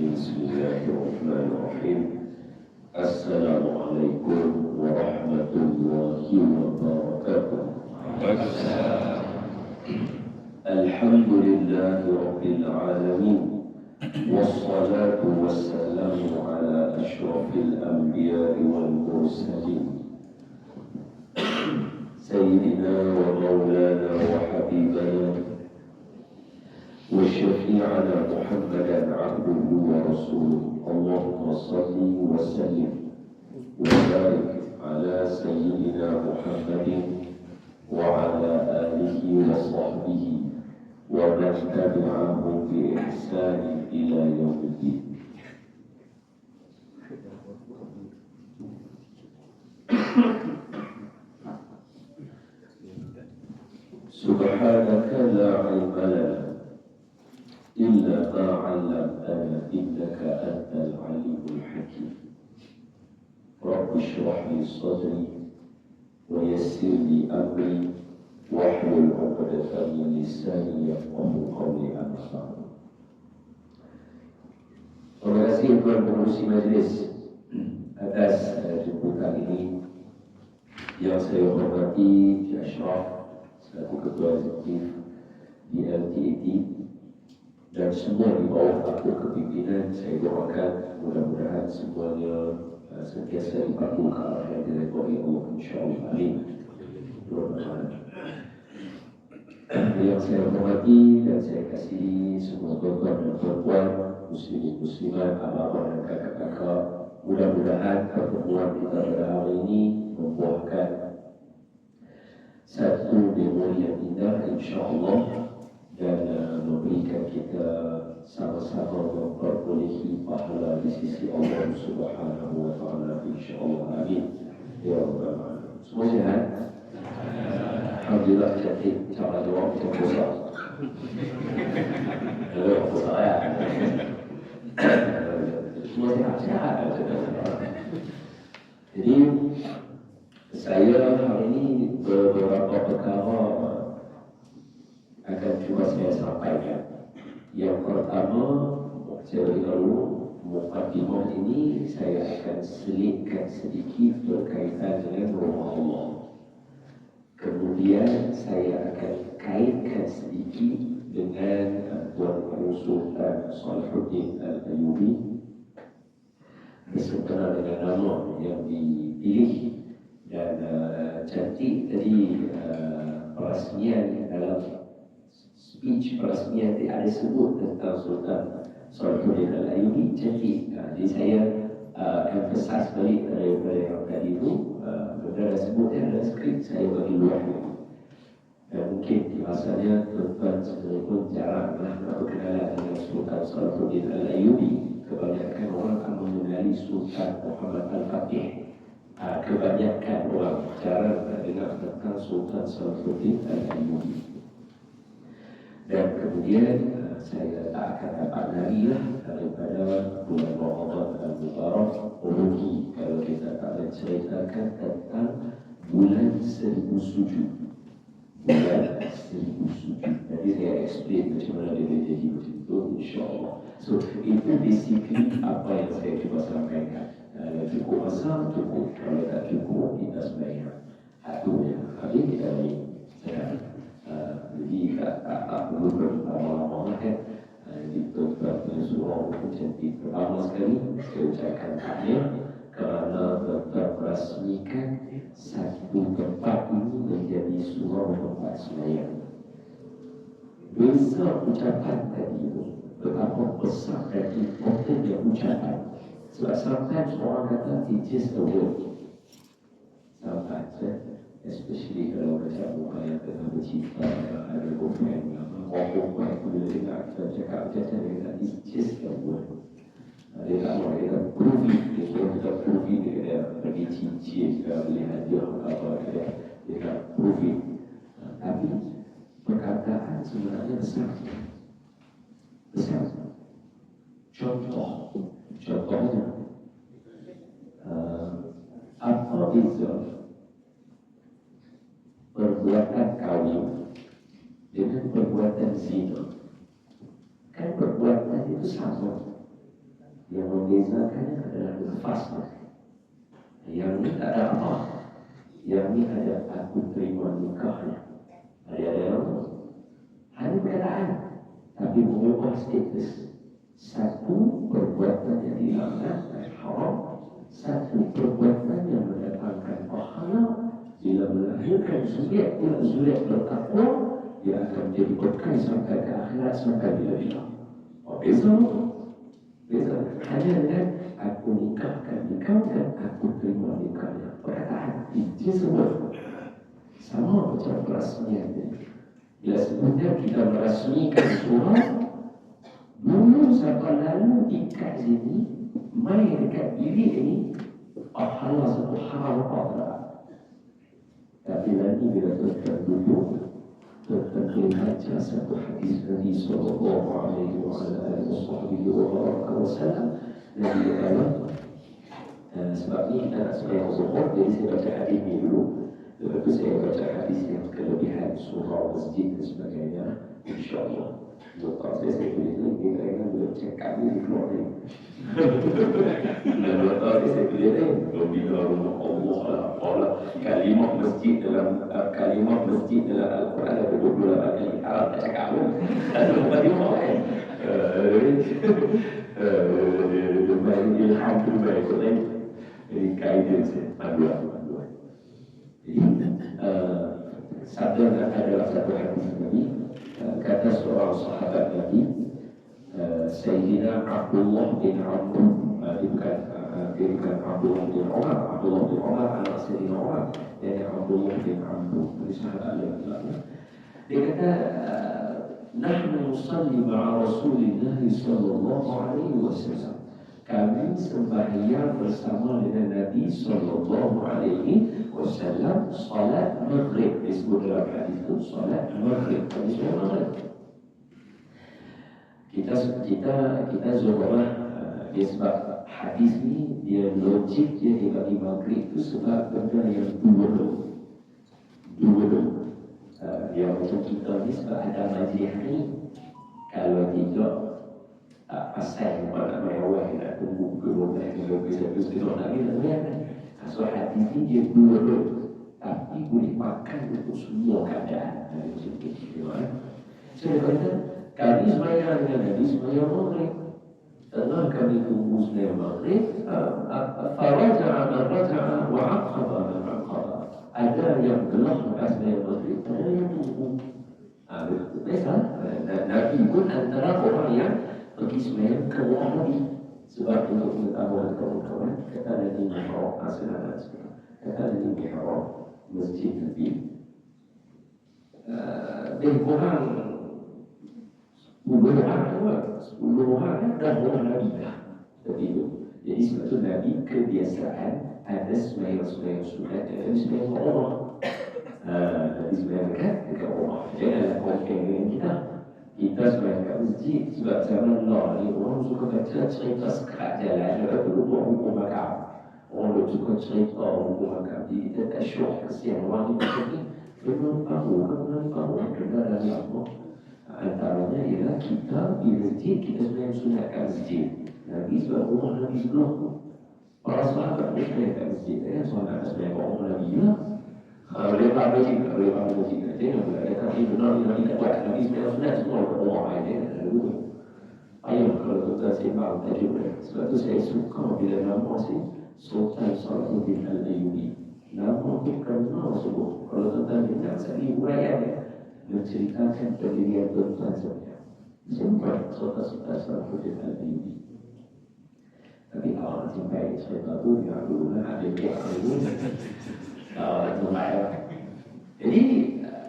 Bismillahirrahmanirrahim. Assalamualaikum warahmatullahi wabarakatuh. Alhamdulillahi rabbil alamin. Wassalatu wassalamu ala asyrafil anbiya'i wal mursalin Sayyidina wa maulana wa habibana وشفيعنا محمدا عبده ورسوله اللهم صل وسلم وبارك على سيدنا محمد وعلى آله وصحبه ومن تبعهم بإحسان إلى يوم الدين. سبحانك لا علم لنا إلا ما علمتنا إنك أنت العليم الحكيم. رب اشرح لي صدري ويسر لي أمري واحلل عقدة من لساني يفقهوا قولي أما بعد. Terima kasih Tuan Pengurusi Majlis atas jemputan ini. Yang saya hormati Cik Ashraf selaku Ketua Eksekutif di LTAT dan semua di bawah aku kepimpinan. Saya doakan mudah-mudahan semuanya sentiasa dipatuhi ke arah yang diredai Allah, insyaAllah. Amin. Yang saya hormati dan saya kasihi semua tuan-tuan dan puan-puan, muslimin muslimat, abang-abang dan kakak-kakak, mudah-mudahan pertemuan kita pada hari ini membuahkan satu memori yang indah, insyaAllah, dan memberikan kita sama-sama memperolehi pahala di sisi Allah Subhanahu wa taala, insyaallah. Amin ya rabbal alamin. Semua sihat? Alhamdulillah. Cantik cara jawab macam besar. Besar ya. Semua sihat. Jadi saya hari ini beberapa perkara akan cuba saya sampaikan. Yang pertama, saya beritahu mukadimah ini saya akan selitkan sedikit berkaitan dengan rumah Allah. Kemudian saya akan kaitkan sedikit dengan Tuan Guru Sultan Salahuddin Al-Ayyubi beserta dengan nama yang dipilih dan cantik tadi perasmian dalam speech perasmian dia ada sebut tentang Sultan Salahuddin Al-Ayyubi, cantik. Jadi saya emphasize balik daripada yang tadi itu. Benda sebutnya dalam skrip saya bagi luar dan mungkin di masanya tuan-tuan sebenarnya pun jarang nak berkenalan dengan Sultan Salahuddin Al-Ayyubi. Kebanyakan orang akan mengenali Sultan Muhammad Al-Fatih. Kebanyakan orang jarang dengar tentang Sultan Salahuddin Al-Ayyubi. Dan kemudian saya tak akan dapat lari lah daripada bulan Ramadan Al-Mubarak Uluhi kalau kita tak boleh ceritakan tentang bulan 1000 sujud. Bulan 1000 sujud. Jadi saya explain macam mana dia jadi macam itu, insyaAllah. So itu basically apa yang saya cuba sampaikan. Cukup masa, cukup. Kalau tak cukup, kita sembahyang. Itu ya. Habis kita balik. Jadi tak perlu berlama-lama kan. Jadi tuan-tuan surau pun cantik. Pertama sekali saya ucapkan tahniah kerana tuan-tuan merasmikan satu tempat ini menjadi surau tempat sembahyang. Besar ucapan tadi itu, betapa besar dan importantnya ucapan. Sebab sometimes orang kata it's just a word. Sometimes especially kalau macam orang yang tengah bercinta, ada girlfriend, orang pun bila dengar kita cakap macam dia kata it's just a word. Dia tak mahu, dia kata prove it. Dia suruh kita prove it. Dia pergi cincin, dia beli hadiah apa, dia kata prove it. Tapi perkataan sebenarnya besar. Contohnya apa beza perbuatan kawin dengan perbuatan zina? Kan perbuatan itu sama, Yang membezakannya adalah nafasnya. Yang ini tak ada apa. Yang ini ada aku terima nikahnya. Ada yang hanya perkataan, tapi mengubah status. Satu perbuatan yang dilanggar dan haram, satu perbuatan yang mendatangkan pahala. Bila melahirkan zuriat, bila zuriat bertakwa, dia akan menjadi berkah sampai ke akhirat, sampai bila-bila. Beza. Hanya dengan aku nikahkan nikah dan aku terima nikahnya. Perkataan itu semua sama macam perasmian. Bila sebenarnya kita merasmikan surah, dulu sampai lalu ikat sini, main dekat diri ini, pahala satu haram apa. Tapi lagi bila terduduk, terbaca satu hadis Nabi sallallahu alaihi wasallam. Nabi kata, sebab ini kita nak sembahyang zuhur, jadi saya baca hadis ini dulu. Lepas tu saya baca hadis yang kelebihan surau, masjid dan sebagainya. InsyaAllah Dua tahun saya tulis ni, dia kata boleh cakap ni keluar ni. Dan 2 tahun saya tulis ni, bila rumah Allah Allah kalimah masjid dalam Al-Quran ada 28 kali Arab tak cakap pun. Ada kalimah kan. Lumayan ilham tu baik. Jadi kaedah saya panduan. Jadi sabda adalah satu hadis Nabi. Kata seorang sahabat Nabi, Sayyidina Abdullah bin Amr, dia bukan Abdullah bin Umar, anak Sayyidina Umar, yang Abdullah bin Amr, dari sahabat Nabi. Dia kata, nahnu nusalli ma'a Rasulillah sallallahu alaihi wasallam. Kami sembahyang bersama dengan Nabi sallallahu alaihi wasallam salat maghrib. Disebut dalam hadis itu salat maghrib. Kita zuhurah dia sebab hadis ni dia logik dia dibagi maghrib itu sebab benda yang dua yang macam kita ni sebab ada majlis ni. Kalau tidak pasal nak main awal nak tunggu ke rumah kita nak kan. So hadis ni dia dua tapi boleh makan untuk semua keadaan. Macam tu. So dia kata kami sembahyang dengan Nabi sembahyang maghrib. Tengah kami tunggu sembahyang maghrib, faraja'a wa aqaba man aqaba. Ada yang gelap lepas sembahyang maghrib, ada yang tunggu. Biasa. Nabi pun antara orang yang pergi sembahyang ke rumah Nabi. Sebab untuk mengetahui kawan-kawan, kata Nabi Mihrab, kata Nabi Mihrab, masjid Nabi. Lebih kurang 10 orang dah orang Nabi dah. Jadi sebab itu Nabi kebiasaan ada sembahyang sunat dan sembahyang orang. Nabi sembahyang dekat rumah. Janganlah kuatkan dengan kita sembahyang kat masjid. Sebab zaman Allah ni orang suka baca cerita sekat jalan. Dia perlu buat hukum makam. Orang suka cerita hukum makam. Jadi kita tak syok kesian orang ni macam ni. Memang tahu kena dari Allah. Antaranya ialah kita di masjid, kita sebenarnya sunat kat masjid. Nabi sebab rumah Nabi sebelah tu. Para sahabat dia sebenarnya kat masjid. Sahabat sebenarnya kat rumah Nabi lah. Boleh faham masjid tak? Boleh faham masjid tak? Jangan pula ada kata benar ni Nabi tak buat. Nabi sebenarnya sunat semua kat rumah lain. Ayam kalau kita sembang tajuk dia. Sebab tu saya suka bila nama si Sultan Salahuddin Al-Ayyubi. Nama tu kenal sebut. Kalau tuan-tuan dengar sekali uraian dia menceritakan pendirian tuan-tuan sebenarnya. Sempat Sultan Salahuddin Al-Ayyubi. Tapi awak sampai cerita tu dia dulu lah ada kek ini. Jadi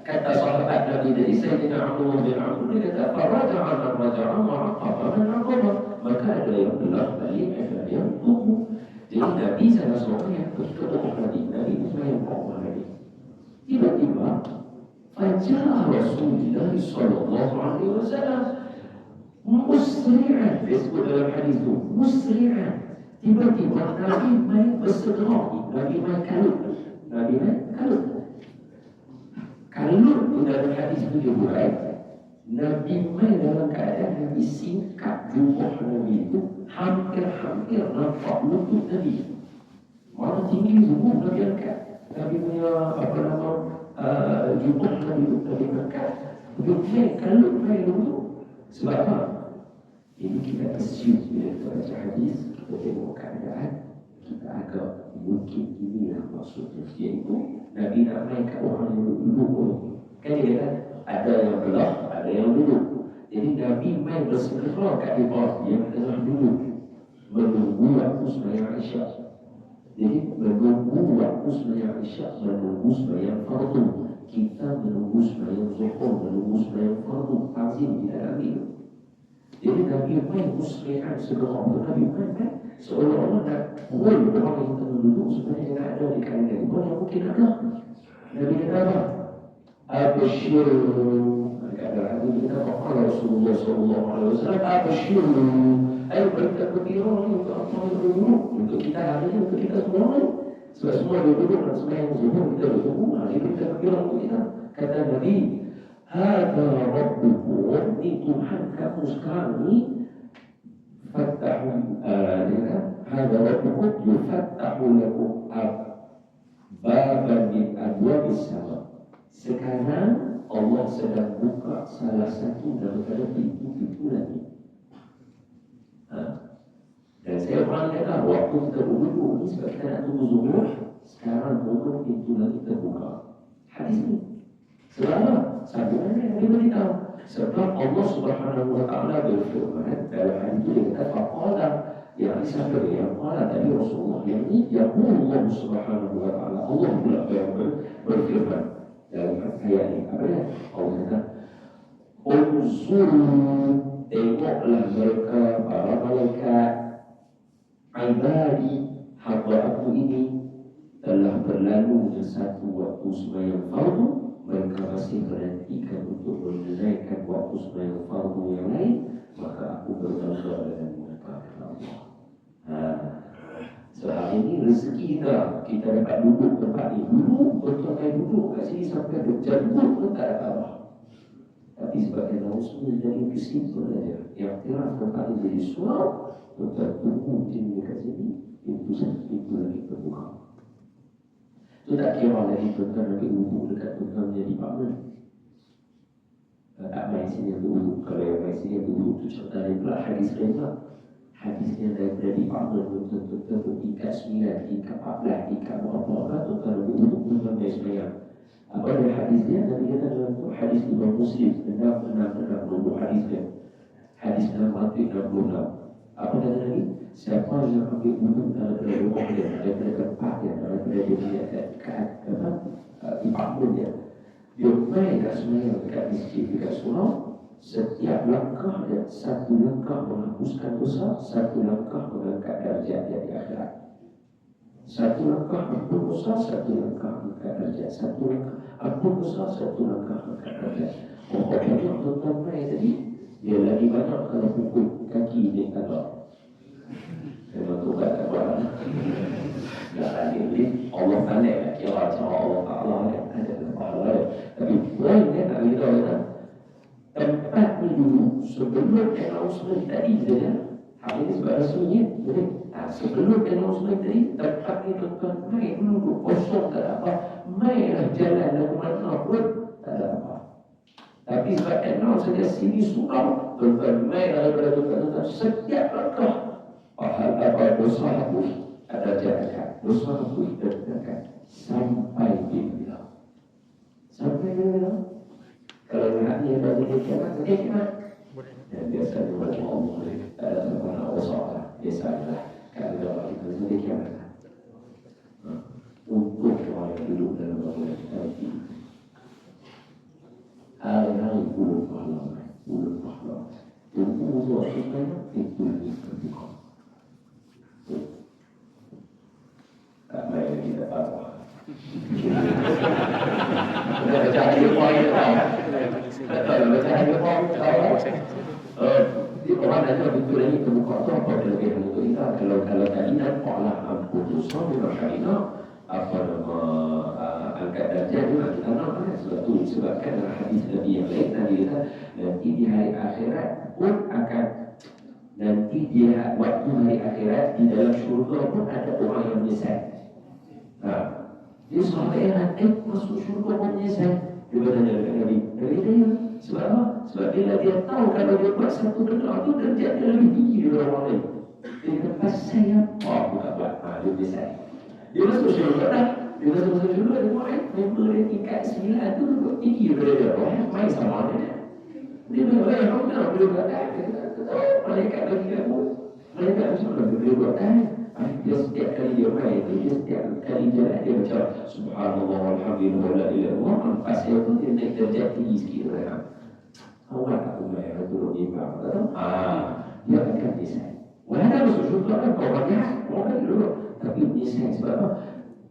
kata sahabat Nabi dari Sayyidina Abdullah bin Amr, dia kata faraja'an ar-raja'an wa aqaba man aqaba. Maka ada yang belah balik, ada yang tunggu. Jadi Nabi salah seorang yang pergi ke rumah Nabi. Nabi itu yang ke rumah Nabi. Tiba-tiba Faja'ah Rasulullah sallallahu alaihi wasallam musri'an. Disebut dalam hadis itu musri'an. Tiba-tiba Nabi main bersegera. Nabi main kalut. Kalut itu dalam hadis itu dia buat. Nabi main dalam keadaan Nabi singkat jumpa Nabi itu hampir terakhir nampak lutut Nabi. Mana tinggi zuhur Nabi angkat. Nabi punya apa nama jubah Nabi angkat. Dia kalau main dulu. Sebab apa? Ini kita assume bila kita baca hadis, kita tengok keadaan, kita agak mungkin inilah maksudnya. Iaitu Nabi nak main kat orang yang duduk pun. Kan dia kata ada yang belah, ada yang duduk. Jadi Nabi main bersegera kat di bawah yang tengah duduk, menunggu waktu sembahyang Isyak. Jadi menunggu waktu sembahyang Isyak, menunggu sembahyang fardu. Kita menunggu sembahyang zuhur, menunggu sembahyang fardu. Azim tidak Nabi. Jadi Nabi main muslihan segera. Nabi main kan seolah-olah nak buat orang yang tengah duduk sebenarnya tidak ada di kalangan Nabi. Mana mungkin ada. Nabi kata apa? Abshiru. Kata hadis kita qala Rasulullah sallallahu alaihi wasallam, abshiru. Ayo berita gembira untuk apa yang duduk, untuk kita hari ini, untuk kita semua. Sebab semua duduk dan sembahyang zuhur kita duduk. Ini berita gembira untuk kita. Kata Nabi, hada rabbukum, ini Tuhan kamu sekarang ni. Fattahu hada rabbukum yufattahu lakum baban min abwabis sama. Sekarang Allah sedang buka salah satu daripada pintu-pintu lagi. Dan saya pernah kata waktu kita duduk ni sebab kita nak tunggu zuhur, sekarang zuhur pintu lagi terbuka. Hadis ni selama sambungannya dia beritahu sebab Allah Subhanahu wa taala berfirman dalam hadis itu dia kata faqala yang siapa yang qala tadi Rasulullah yang ini ya Allah Subhanahu wa taala Allah pula yang berfirman dalam ayat ini apa dia? Allah kata unzuru, tengoklah mereka para malaikat ibadi hamba aku ini telah berlalu satu waktu sembahyang fardu, mereka masih berhentikan untuk menunaikan waktu sembahyang fardu yang lain, maka aku berbangga dengan mereka. Sehari ini rezeki kita dapat duduk tempat ini. Dulu betul-betul duduk kat sini sampai berjanggut pun tak dapat apa. Tapi sebagai Rasul dari kesimpulan saja, yang kira tempat ini jadi surau, kita tunggu sini kat sini, pintu lagi terbuka. Itu tak kira lagi tuan-tuan Nabi wuduk dekat tuan-tuan menjadi partner. Tak main sini yang wuduk. Kalau yang main sini yang wuduk itu contoh dari pula hadis lain. Hadisnya daripada di partner tuan-tuan tingkat 9, tingkat 14, tingkat berapa tuan-tuan Nabi wuduk tuan-tuan main semayang. Apa ada hadisnya? Nabi kata dalam hadis Imam Muslim 666 hadisnya. Hadis 666. Apa kata Nabi? Siapa yang ambil wuduk daripada rumah dia, daripada tempat dia, daripada dia punya imam dia, dia main kat semayang dekat masjid, dekat surau, setiap langkah dia satu langkah menghapuskan dosa, satu langkah mengangkat darjat dia di akhirat. Satu langkah ampun dosa, satu langkah mengangkat darjat. Satu langkah ampun dosa, satu langkah mengangkat darjat. Banyak tuan-tuan main tadi, dia lagi banyak kalau pukul kaki dia tak ada. Memang tu kata orang tak ada ni Allah pandai kira cara Allah Ta'ala ada pahala dia. Tapi poin dia tak beritahu kita tempat ni dulu sebelum announcement tadi saja. Hal ini sebab rasanya boleh. Sebelum announcement tadi tempat ni tuan-tuan main dulu kosong tak ada apa, mainlah jalan lagu mana pun tak ada apa. Tapi sebab announce saja sini surau, tuan-tuan main daripada tuan-tuan setiap langkah apa dosa hapus ada jalan, dosa hapus terdekat sampai bila kalau hati ada kiamat dan biasa juga Allah subhanahu wa ta'ala biasalah kalau kita sudah kiamat untuk orang yang duduk dalam bangunan tadi hari-hari puluh pahlawan untuk membuat kita itu terbuka. Tak main lagi tak apa. Kita baca hadis poin tau. Betul, baca hadis poin tau. Orang ada betul ini terbuka tu apa kelebihan untuk kita. Kalau tadi nampaklah ampun dosa dengan karina apa nama angkat darjah juga kita nampak sebab tu disebabkan dalam hadis Nabi yang lain Nabi kata nanti di hari akhirat pun akan Nanti dia waktu hari akhirat di dalam syurga pun ada orang yang menyesal. Dia sahabat yang masuk syurga pun menyesal. Dia bertanya dengan Nabi, Nabi tanya, sebab apa? Sebab bila dia tahu kalau dia buat satu benda itu derajat dia lebih tinggi daripada orang lain. Dia kata, pasal apa aku tak buat? Dia menyesal. Dia masuk syurga dah. Dia masuk syurga, dia buat member dia tingkat 9 tu tinggi daripada dia. Orang main sama dia. Dia bilang, kamu tahu dia berkata, malaikat bagi kamu. Malaikat macam mana dia berkata? Dia setiap kali dia main itu, dia setiap kali jalan dia macam Subhanallah, Alhamdulillah, la ilaha illallah. Pasal itu dia naik derajat tinggi sikit. Awak tak tahu yang turun di bawah. Dia akan desain. Walau masuk syurga kan kau banyak, orang dulu. Tapi desain sebab apa?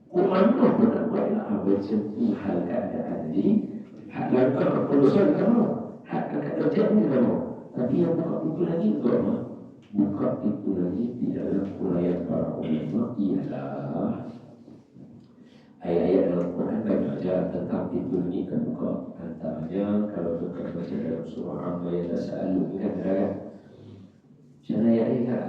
Komando pun nak buat macam tu hal keadaan. Jadi, hak lakukan perusahaan kamu. Hak kerja pun kamu. Tapi yang buka pintu lagi itu apa? Buka pintu lagi di dalam uraian para ulama ialah ayat-ayat dalam Quran banyak ajar tentang pintu ini terbuka. Antaranya kalau kita baca dalam surah Amma yatasa'alun ini kan ada kan? Macam ayat ini kan?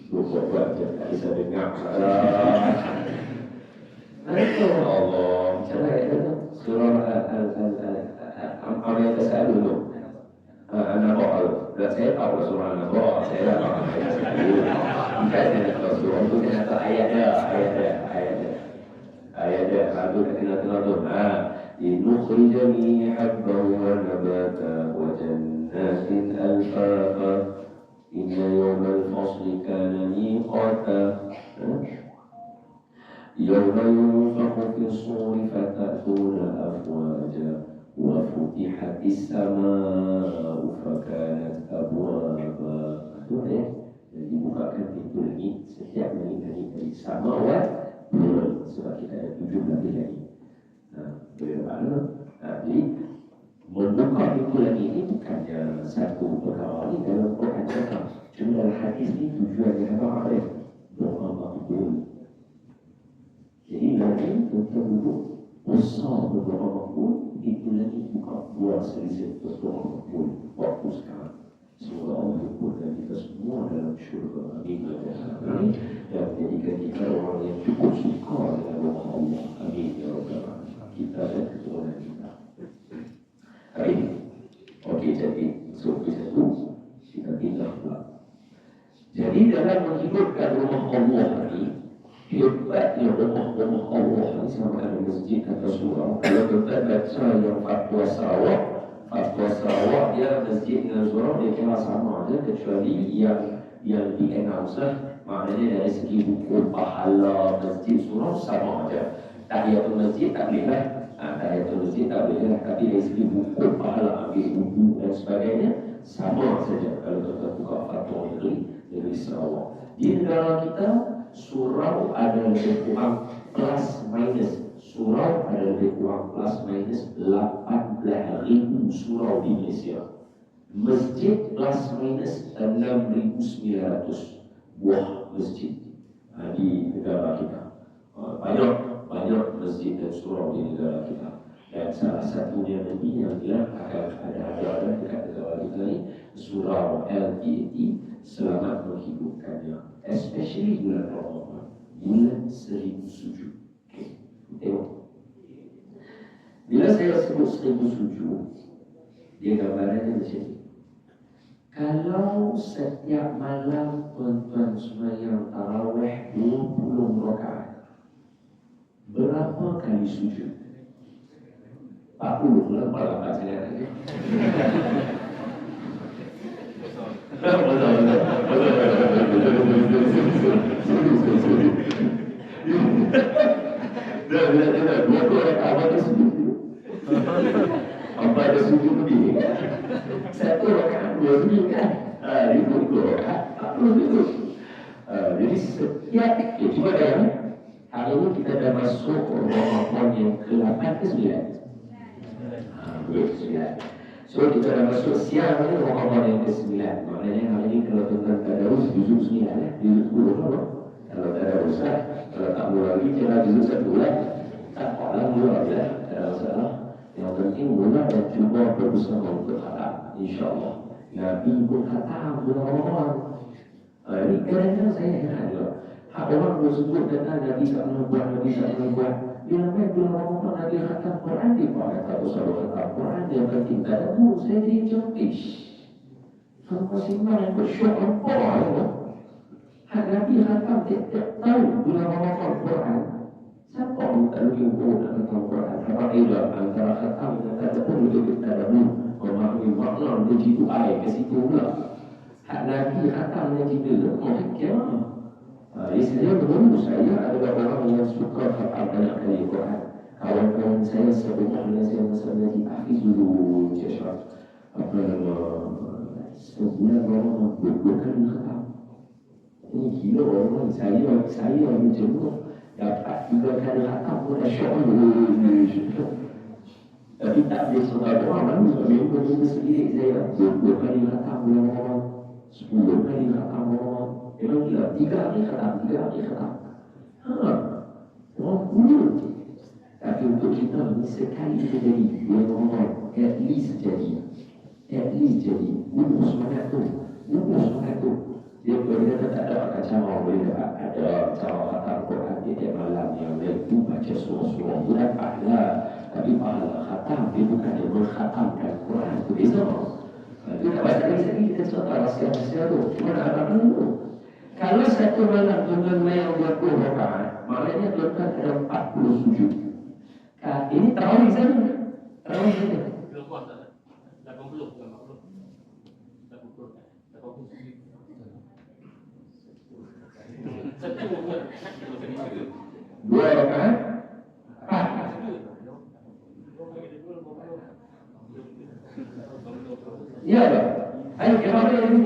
Buat-buat je tak bisa dengar. Allah, macam ayat itu surah Amma yatasa'alun tu. An-Nahl. Dan saya tahu surah An-Nahl. Saya tahu ayat sekali. Bukan saya tahu surah itu. Saya tahu ayat dia. Ayat dia. Lalu kita tengok tu. Linukhrijani habbahu wa nabata wa jannatin alfaqa. Inna yawmal fasli kana miqata. Yawma yunfakhu fi s-suri fatatuna afwaja. وفتحت السماء فكانت أبوابا. Itu ya, dibukakan pintu langit setiap langit dari samawat turun. Sebab kita ada 7 lapis lagi. Boleh mana? Jadi membuka pintu langit ini bukannya satu perkara ini dalam Quran cakap. Cuma dalam hadis ini tujuannya apa? Doa makbul. Jadi nanti kita duduk usaha berdoa makbul. Itu lagi buka buah selisih berdoa makbul waktu sekarang. Semoga Allah kumpulkan kita semua dalam syurga. Amin. Dan menjadikan kita orang yang cukup suka dengan doa Allah. Amin. Ya Rabbal kita dan keturunan kita. Amin. Okey, jadi soalan satu kita pindah pula. Jadi dalam menghidupkan rumah Allah ini, hebatnya rumah Allah ini sama ada masjid atau surau. Kalau kita baca yang Fatwa Sarawak dia masjid dengan surau dia kira sama aja, kecuali yang di-announce lah. Maknanya dari segi hukum pahala masjid surau sama aja. Tahiyatul masjid tak boleh lah. Tahiyatul masjid tak boleh lah. Tapi dari segi hukum pahala ambil wudhu dan sebagainya sama saja. Kalau kita buka fatwa dari Sarawak. Di negara kita surau ada lebih kurang plus minus. Surau ada lebih kurang plus minus 18,000 surau di Malaysia. Masjid plus minus 6,900 buah masjid di negara kita. Banyak masjid dan surau di negara kita. Dan salah satunya nanti yang bilang akan ada dekat negara kita ni, surau LTAT, selamat menghidupkannya. Especially bulan Ramadan, bulan 1000 sujud. Okay. Tengok. Bila saya sebut 1000 sujud, dia gambarannya macam ni. Kalau setiap malam tuan-tuan sembahyang tarawih 20 rakaat, berapa kali sujud? 40 lah malam tak saya lagi. Dah, 20 rakaat apa sujud? Apa ada sujud lebih? Satu rakaat 2 sujud kan? 20 rakaat 40 sujud. Jadi setiap cuba dah hari ini kita dah masuk Ramadan yang ke-8 ke 9? 9. So kita dah masuk siang ni Ramadan yang ke-9. Maknanya hari ini kalau tuan-tuan tadarus juzuk 9 juzuk 10 apa? Kalau tadarus kalau tak mula lagi kira juzuk 1 lah. Tak apa lah mula je lah. Tak ada masalah. Yang penting mula dan cuba berusaha untuk khatam, insyaAllah. Nabi pun khatam bulan Ramadan. Ini kadang-kadang saya heran juga. Hak orang bersebut tentang Nabi tak pernah buat, Nabi tak pernah buat. Bila main bulan Ramadan Nabi khatam Quran, dia pun kata selalu khatam Quran, dia akan tinggal. Dan saya jadi macam, kalau masih main bersyok apa? Hak Nabi khatam tiap-tiap tahun bulan Ramadan Quran. Siapa minta lebih umur dan khatam Quran? Apa beza antara khatam dan tadabbur itu kita dahulu memahami makna begitu air ke situ pula. Hak Nabi khatam yang kita fikir. Istilahnya dulu saya adalah orang yang suka khatam banyak kali Quran. Kawan-kawan saya sebenarnya saya masa lagi hafiz dulu Syekh. Apa nama? Sebulan Ramadan 2 kali khatam. Ini gila orang saya macam tu dapat 3 kali khatam pun dah syok dulu. Tapi tak boleh sebab orang minggu sendiri saya 2 kali khatam bulan Ramadan, 10 kali khatam Ramadan. Memang gila, 3 kali khatam. Orang puluh. Tapi untuk kita ni sekali terjadi bulan Ramadan, at least jadi. Bubuh semangat tu. Dia berkata tak ada cara boleh ada cara khatam Quran di tiap malam yang itu baca surah-surah itu dah pahala. Tapi pahala khatam dia bukan dia mengkhatamkan Quran itu beza. Itu tak baca lagi kita cerita rahsia-rahsia tu. Cuma nak apa dulu? Kalau satu malam tuan main 20 rakaat, maknanya tuan ada 40 sujud. Ini tarawih saja. Tarawih saja. Belum puas tak? 80 bukan 40. 80. Dua rakaat. Ya tak? Ayo kita ambil lagi.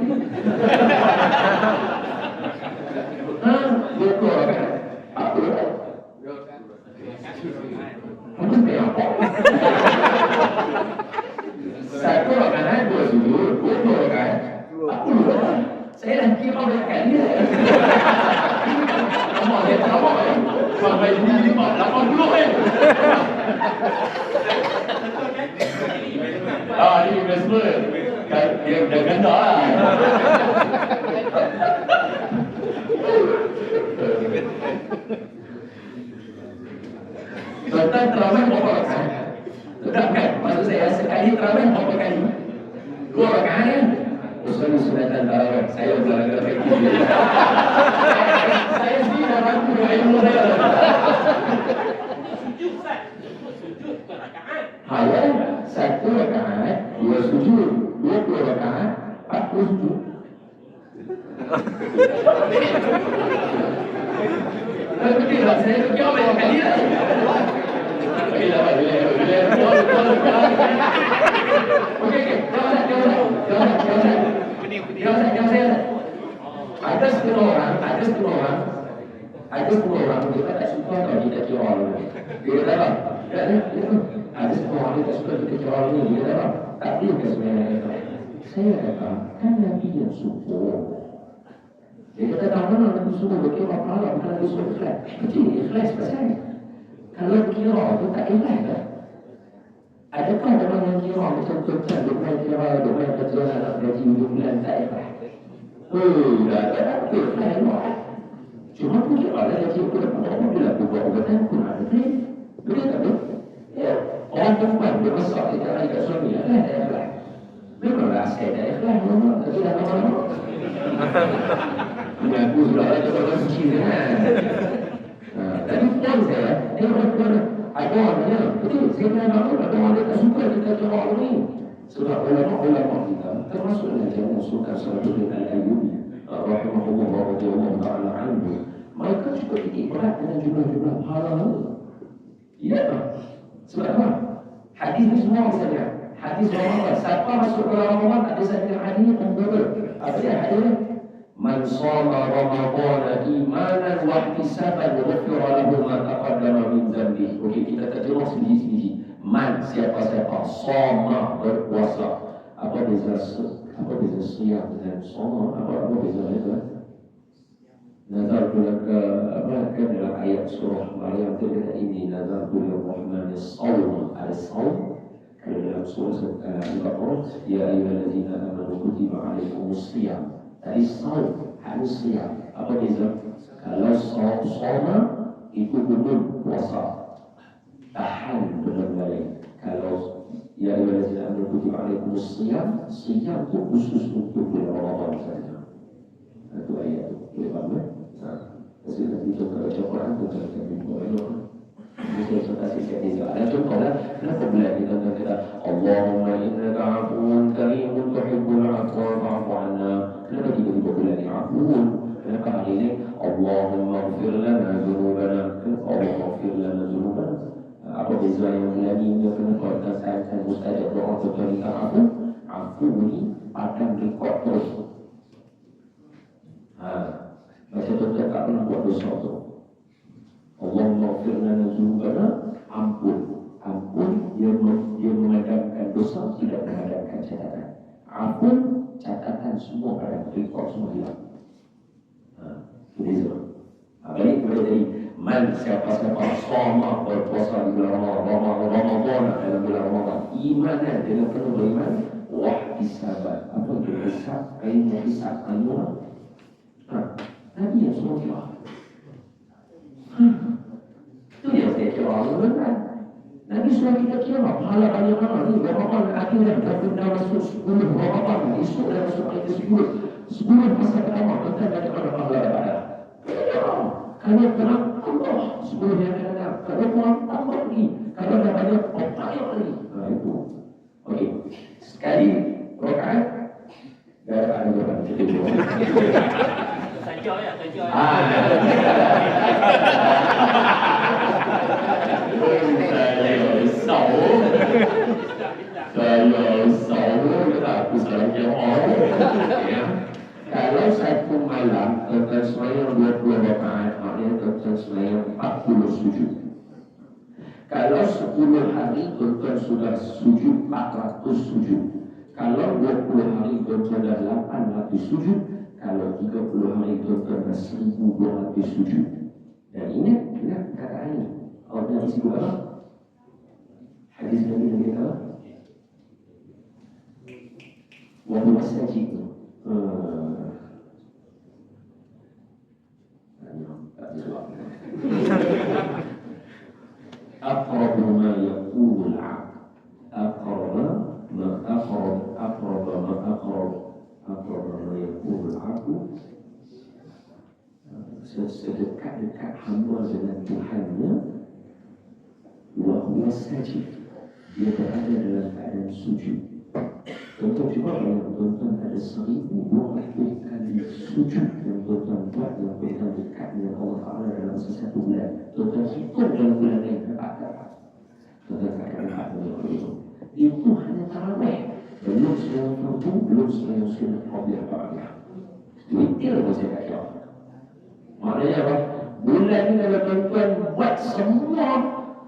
Dua rakaat. Apa? Mungkin apa? Satu rakaat, 2 sujud, 2 rakaat. Apa? Saya dah kira berkali ni. Lama ya. Sampai ini 80 kan. Ini investment. Dia dah ganda lah. Tuan-tuan terawih berapa rakaat? Tetapkan. Maksud saya sekali terawih berapa kali? 2 rakaat kan? Ustaz sunatan tarawih. Saya belajar fikir. Saya sendiri dah ragu dengan ilmu saya. Sujud Ustaz. Sujud bukan rakaat. Hanya 1 rakaat, 2 sujud, 20 rakaat, 40 sujud. Betul tak? Saya fikir banyak kali lah. Bila. Okey. Jangan. Ada setengah orang dia tak suka kalau kita jual. Dia tak. Ada setengah orang tak suka kita jual ni. Dia tak. Tapi sebenarnya saya kata kan Nabi yang suruh. Dia kata tangan Nabi suruh berkira pahala bukan Nabi suruh ikhlas. Betul ikhlas pasal kalau kira tu tak ikhlas tak? Adakah orang yang kira macam-macam Dukman kira, Dukman kerja anak gaji bulan tak ikhlas? Tak ada ikhlas lah. Cuma pun kira lah gaji bulan apa bila aku buat ubatan pun ada duit. Betul tak tu? Orang perempuan dia besar kita lagi kat suami lah tak ikhlas. Memanglah saya tak ikhlas tapi dah lama-lama. Mengaku sudah ada orang suci kan. Tapi kan saya, dia ada orangnya, betul, saya pernah mahu ada orang yang tak suka kita jawab ni. Sebab ulama kita, termasuklah yang suka satu dengan Al-Ayyubi, rahimahullah wa radiyallahu ta'ala anhu. Mereka juga titik berat dengan jumlah-jumlah pahala ni. Ya tak? Sebab apa? Hadis ni semua misalnya. Hadis Ramadan, siapa masuk ke Ramadan, ada satu hadis yang berbeza. Apa dia hadisnya? Man shoma Ramadan imanan wa ihtisaban ghufira lahu ma taqaddama min dhanbi. Okey, kita terjemah sendiri-sendiri. Man siapa shoma berpuasa. Apa beza siyam dengan shoma? Apa beza itu? Nazar laka apa kan dalam ayat surah Maryam itu kata ini nazar lirrahman as-sawm al-sawm Kalau dalam surah Al-Baqarah, ya ayyuhallazina amanu kutiba alaikumus shiyam. Tadi saum, harus siam. Apa beza? Kalau soma itu umum puasa, tahan belum balik. Kalau ya ayyuhallazina amanu kutiba alaikumus shiyam, shiyam itu khusus untuk bulan Ramadan saja. Itu ayat itu, boleh faham? Kasi nanti kita baca Quran tu kita akan berdoa. Kita kasih kita ada contoh lah. Kenapa bila kita kata Allahumma innaka afuwun karimun tuhibbul afwa fa'fu 'anna. Kenapa tiba-tiba bila ni afuwun? Kenapa hari ini Allahumma ighfir lana dzunubana? Allahumma ighfir lana dzunubana. Apa beza yang bila ni kenapa kita sayangkan mustajab doa betul kita afu? Afu ni akan rekod terus. Macam tu tak pernah buat dosa tu. Allahumma ighfir lana dzunubana, ampun dia mengadapkan dosa, tidak mengadapkan catatan. Ampun, catatan semua pada rekod semua hilang. Itu balik kepada tadi, man siapa-siapa sama berpuasa di bulan Ramadan dalam bulan Ramadan, imanan dengan penuh beriman, wahtisaban. Apa itu hisab? Ilmu hisab ilmu. Nabi yang suruh kita. Itu dia saya kira Allah kan. Nabi suruh kita kira pahala banyak mana ni. Ramadan akhir dah masuk 10 Ramadan. Esok dah masuk ayat 10 masa pertama. Tentang bagaimana pahala daripada. Kalau terang Allah 10 yang akan datang. Kalau kurang tambah lagi. Kalau dah banyak banyak lagi. Itu. Okey. Sekali rakaat dah ada jawapan. Saja ya. Kalau satu malam tuan sembahyang 20 rakaat, maknanya tuan sembahyang 40 sujud. Kalau 10 hari tuan sudah sujud 400 sujud. Kalau 20 hari tuan dah 800 sujud. Kalau 30 hari tuan dah 1200 sujud. Dan ingat kata ini. Allah Nabi sebut apa? Hadis Nabi kata apa? Wahyu masajid. أقرب ما يكون العبد أقرب ما يكون العبد sedekat-dekat hamba dengan Tuhannya, wahyu sajid, dia berada dalam keadaan sujud. Tuan-tuan cuba bayang, tuan-tuan ada 1200 kali sujud yang tuan-tuan buat, yang tuan-tuan dekat dengan Allah Ta'ala dalam satu bulan. Tuan-tuan hitung dalam bulan yang dapat. Tuan-tuan akan dapat itu. Itu hanya tarawih. Belum semua fardu, belum semua sunnah fardiyah ba'diyah. Witir pun saya kata. Maknanya apa? Bulan ini kalau tuan-tuan buat semua,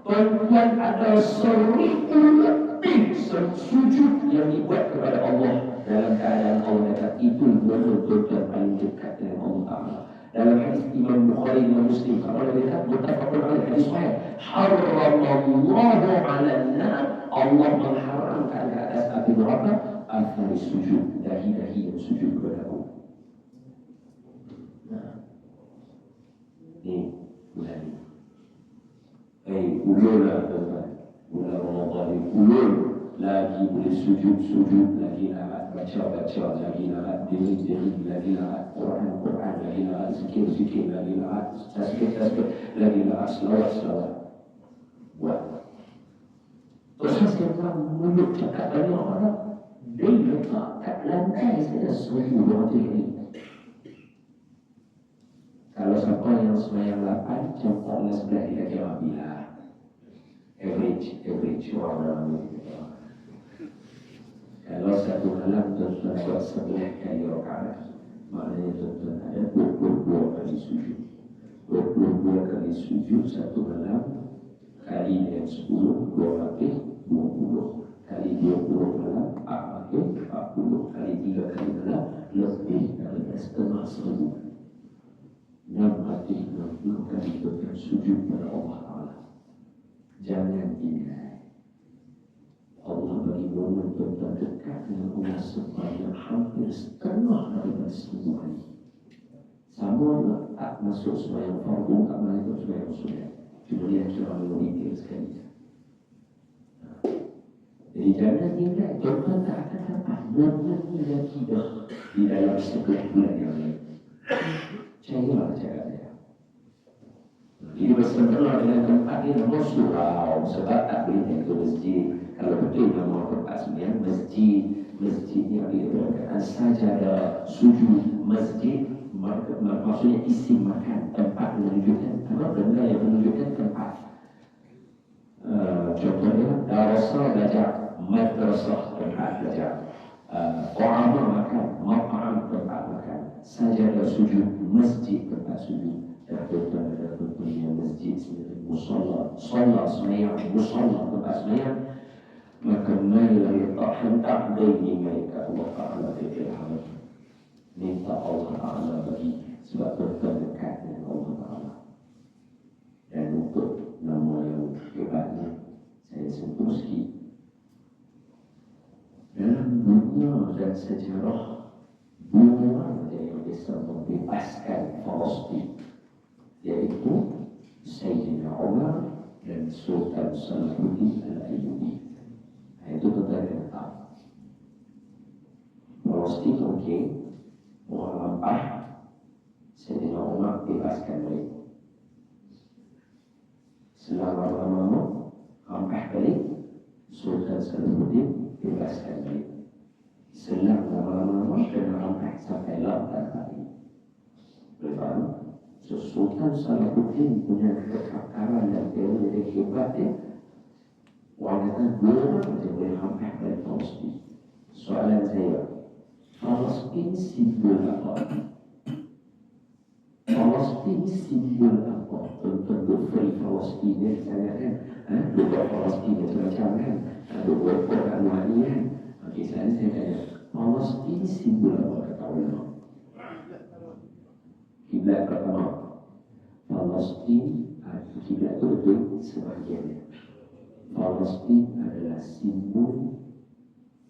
tuan-tuan ada 1000 lebih sujud yang dibuat kepada Allah dalam keadaan Allah kata itu benar tuan-tuan paling dekat dengan Allah Ta'ala. Dalam hadis Imam Bukhari dan Muslim, kalau dia kata muttafaqun alaih, hadis sahih, haramallahu 'alan nar, Allah mengharamkan ke atas api neraka athari sujud, dahi-dahi yang sujud kepada Allah. Ni bulan ni. Ulul lah tuan-tuan. Bulan Ramadan ni ulul. Lagi boleh sujud-sujud, lagi nak baca-baca, lagi nak diri-diri, lagi nak Quran-Quran, lagi nak zikir-zikir, lagi nak tasbih-tasbih, lagi nak selawat-selawat. Buat. Terus sekarang mulut cakap banyak orang, dia letak kat lantai saja 1200 kali. Kalau siapa yang sembahyang 8 jam 11 kita kira bila average orang ni. Kalau satu malam tuan-tuan buat 11 kali rakaat, maknanya tuan-tuan ada 22 kali sujud. 22 kali sujud satu malam kali dengan 10, 220. Kali 20 malam 40, kali 3 kali malam lebih daripada setengah 1000. 660 kali tuan sujud pada Allah Ta'ala. Jangan dinilai. Allah bagi momen tuan-tuan dekat dengan Allah sebanyak hampir setengah daripada 1000 hari. Sama tak masuk sembahyang fardu, tak masuk sembahyang sunat. Cuma dia curang lebih detail sekali. Jadi jangan tinggal, tuan-tuan tak akan dapat momen lagi dah di dalam 11 bulan yang lain. Percayalah cakap saya. Ini bersentuhan dengan tempat dia nama surau. Sebab tak boleh naik ke masjid. Kalau betul nama tempat sebenarnya masjid ni ada perkataan sajadah, sujud, masjid. Maksudnya isi makan, tempat menunjukkan apa benda yang menunjukkan tempat. Contohnya darasah belajar, madrasah tempat belajar, qa'amah makan, maq'am tempat makan, sajadah sujud, masjid tempat sujud. Dan tuan-tuan ada contohnya masjid sebenarnya musalla, solat sembahyang, musalla tempat sembahyang. Maka marilah letak hentak dari mereka Allah Ta'ala berfirman, minta Allah Ta'ala bagi sebab tuan-tuan dekat dengan Allah Ta'ala. Dan untuk nama yang hebatnya saya sentuh sikit. Dalam dunia dan sejarah dua saja yang bisa membebaskan Palestin, yaitu Sayyidina Umar dan Sultan Salahuddin Al-Ayyubi. Itu tuan-tuan kena tahu. Palestin okey, orang lampah, Sayyidina Umar bebaskan mereka. Selama lama-lama lampah balik, Sultan Salahuddin bebaskan mereka. Selang lama-lama kena lampah sampai lautan hari. Boleh faham? So, Sultan Salahuddin punya kekakaran dan teori yang hebat dia. Orang kata dua orang saja boleh lampah dari Palestin. Soalan saya, Palestin simbol apa? Palestin simbol apa? Tentu free Palestin ni saya kan, dua Palestin macam-macam kan, dua orang wali kan. Okey, saya tanya, Palestin simbol apa kata ulama? Kiblat pertama, Palestin kiblat itu betul sebahagiannya. Palestin adalah simbol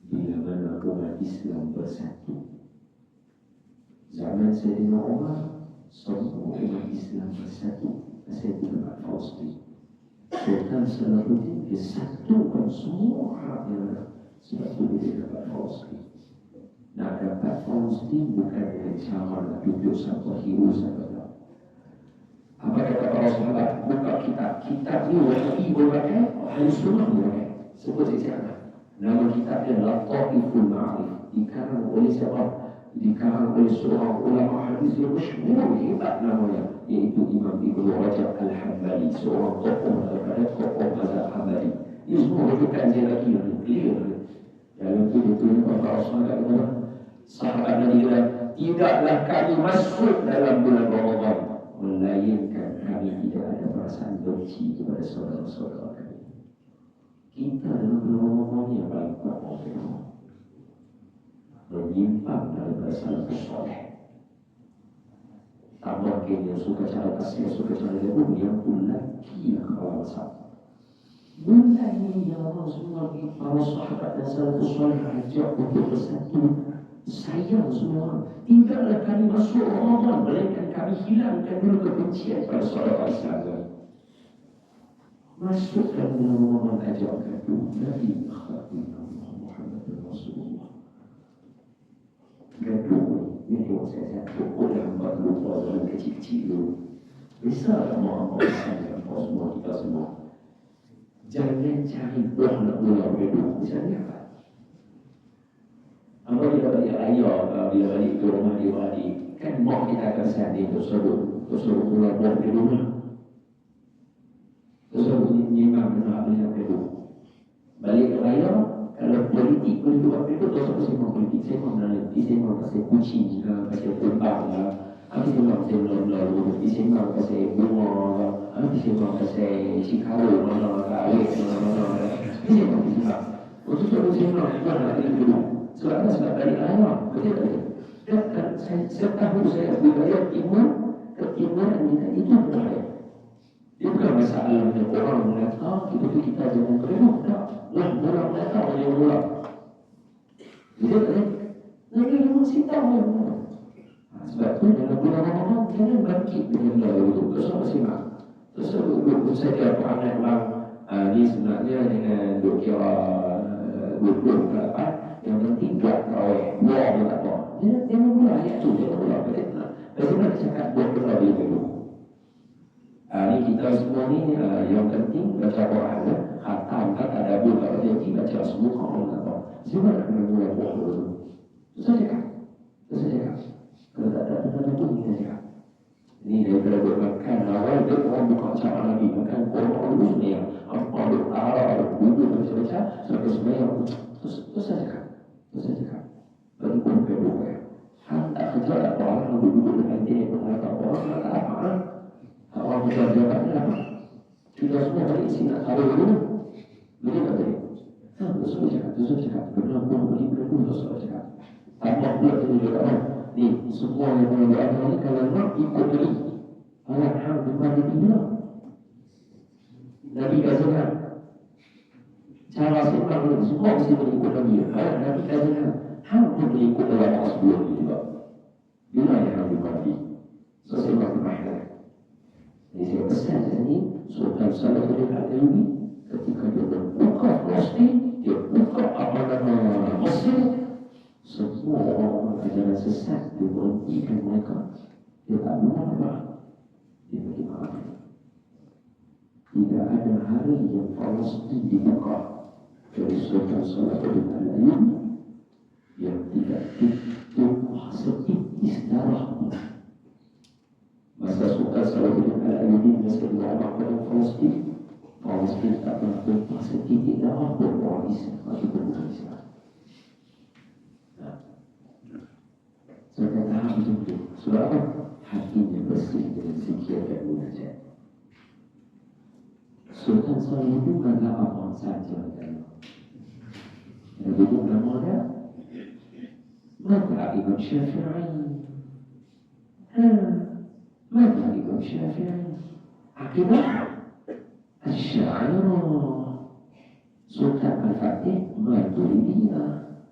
bila mana umat Islam bersatu. Zaman Sayyidina Umar, semua umat Islam bersatu. Saya tempat Palestin. Sultan Salahuddin disatukan semua Arab yang ada. Sebab itu dia dapat Palestin. Nak dapat Palestin bukan dengan cara nak duduk sampai hiru sampai tak. Apa kata para sahabat? Buka kitab ni wahai berbagai ahli sunnah berbagai. Sebut saya nama kitab dia Lataiful Ma'arif. Dikarang oleh siapa? Dikarang oleh seorang ulama hadis yang masyhur, hebat namanya, iaitu Imam Ibn Rajab Al-Hambali, seorang tokoh daripada tokoh mazhab Hambali. Ini semua rujukan dia lagi yang clear. Dalam itu dia tulis para sahabat kata, sahabat Nabi kata, tidaklah kami masuk dalam bulan Ramadan melainkan kami tidak ada perasaan benci kepada saudara-saudara kami. Kita dalam bulan Ramadan ni yang paling kuat orang menyimpang daripada salafus soleh. Tak mungkin yang suka cara kasih, suka cara lebih, yang pun lagi yang kalau masalah. Mulai ya Rasulullah, para sahabat dan salafus soleh ajak untuk bersatu. Sayang semua, tidaklah kami masuk Ramadan melainkan kami hilangkan dulu kebencian pada saudara Islam. Masukkan dalam Ramadan ajarkan dulu Nabi Muhammad Rasulullah. Gaduh ni tengok saya pukul yang 40 orang kecil-kecil dulu. Besar mau apa saya semua kita semua. Jangan cari buah nak pulang gaduh. Misalnya apa? Apa dia balik ayah, bila balik ke rumah dia balik, kan mak kita akan sanding tersebut pulang buah di rumah. Tersebut nyimak benar yang gaduh. Balik ke ayah, kalau politik pun juga itu tersebut sembang politik, sembang menanti, sembang pasal kucing, pasal kumbang lah, sembang pasal lalu, sembang pasal bunga lah, sembang pasal cikaro mana, awet mana, sembang juga. Untuk sembang juga nak dulu. Sebab apa? Sebab dari ayah, betul tak? Dan saya tahu saya budaya timur, ketimuran kita itu budaya. Dia bukan masalah orang mengatakan itu kita jangan kerenuh, tak. murah tak tahu yang murah. Betul tak? Nabi memang tahu yang murah. Sebab tu dalam bulan Ramadan jangan bangkit dengan lalu itu. Bersama simak. Terus saya apa anak bang ni sebenarnya dengan duk kira 20 ke 8 yang penting buat terawih. Buat pun tak apa. Jangan mula ayat tu. Jangan mula. Pasal nak cakap buat terawih dulu. Ini kita semua ni yang penting baca Quran ya. Khatam kan ada buat kalau jadi baca semua Quran apa. Siapa nak kena mula buat dulu. Itu saja kan. Itu saja kan. Kalau tak ada pun kita cakap. Ini daripada buat makan awal dia orang buka cara Nabi makan Quran dulu sebenarnya. Apa duk arah duk duduk baca-baca sampai sebenarnya itu saja kan. Itu saja kan. Lalu pun kedua ya. Tak kerja apa orang duduk dengan dia pun tak orang tak apa. Orang berjabat ni apa? Kita semua balik sini nak taruh dulu. Betul tak tadi? Betul cakap. Benar pun beli betul cakap. Tambah pula tadi juga kan. Ni, semua yang boleh berada ni kalau nak ikut beli. Alhamdulillah Nabi bilang. Nabi katakan. Cara sekarang ni semua mesti mengikut Nabi. Nabi katakan. Hang pun mengikut dalam sebelum ni juga. Bila yang Nabi mati. Selesai waktu mahal. Jadi saya pesan tadi, Sultan Salahuddin Al-Ayyubi ketika dia membuka Palestin, dia buka apa nama Mesir, semua orang ajaran sesat dia berhentikan mereka. Dia tak minta apa, dia bagi maaf. Tidak ada hari yang Palestin dibuka dari Sultan Salahuddin Al-Ayyubi yang tidak ditumpah setitis darah. Masa Sultan Salahuddin Al-Ayyubi masa dibawa ke Palestin tak pernah tumpah setitik darah pun orang Islam ataupun bukan Islam. Saya kata macam tu. Sebab apa? Hatinya bersih dengan zikir dan munajat. Sultan Salahuddin adalah apa saja kan? Yang duduk nama dia Mata Imam Syafi'i. ماذا الإمام الشافعي؟ عقيدة الشاعر سلطان الفاتح ماتريدية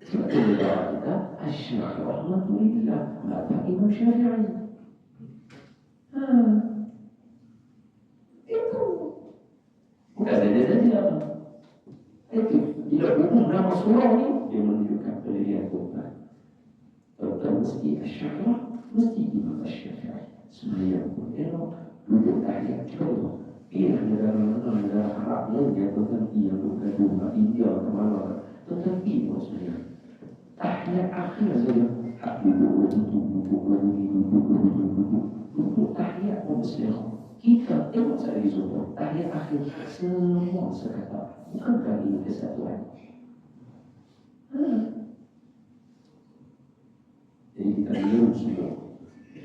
سلطان العقيدة الشاعر ماتريدية ماذا الإمام الشافعي؟ itu bukan saja itu bila umum nama surah ni dia menunjukkan pendirian Tuhan. Tuhan mesti Asy-Syafi'i, mesti Imam Asy-Syafi'i. Sebenarnya pun elok duduk tahiyat coba. Negara Arab yang jatuhkan dia bukan rumah India ke mana. Tentang itu sebenarnya. Tahiyat akhir saja. Hak duduk tahiyat pun Muslim. Kita tengok saja di semua. Tahiyat akhir semua sekata. Bukan kali kesatuan. Jadi kita lihat semua.